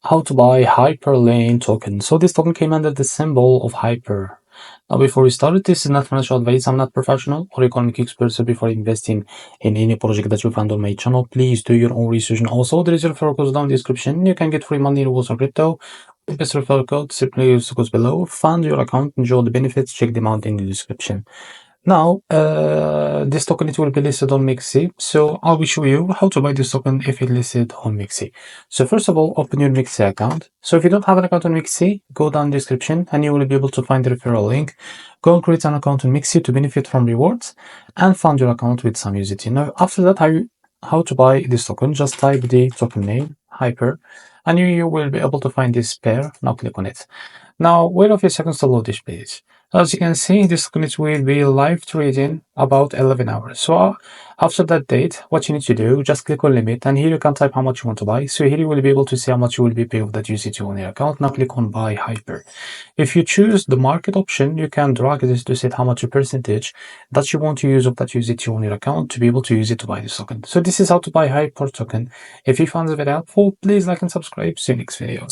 how to buy Hyperlane token. So this token came under the symbol of Hyper. Now, before we start, this is not financial advice. I'm not professional or economic expert. So before investing in any project that you find on my channel, please do your own research. And also, there is a referral code down in the description. You can get free money in rewards on crypto. With this referral code, simply use the codes below. Fund your account, enjoy the benefits. Check them out in the description. Now, this token it will be listed on MEXC. So I will show you how to buy this token if it's listed on MEXC. So first of all, open your MEXC account. So if you don't have an account on MEXC, go down the description and you will be able to find the referral link. Go and create an account on MEXC to benefit from rewards and fund your account with some USDT. Now, after that, how to buy this token, just type the token name, Hyper, and you will be able to find this pair. Now click on it. Now, wait a few seconds to load this page. As you can see, this token will be live trading about 11 hours. So after that date, what you need to do, just click on limit, and here you can type how much you want to buy. So here you will be able to see how much you will be paid of that USDT on your account. Now click on buy Hyper. If you choose the market option, you can drag this to set how much percentage that you want to use of that USDT on your account to be able to use it to buy this token. So this is how to buy Hyper token. If you found the video helpful, please like and subscribe. See you next video.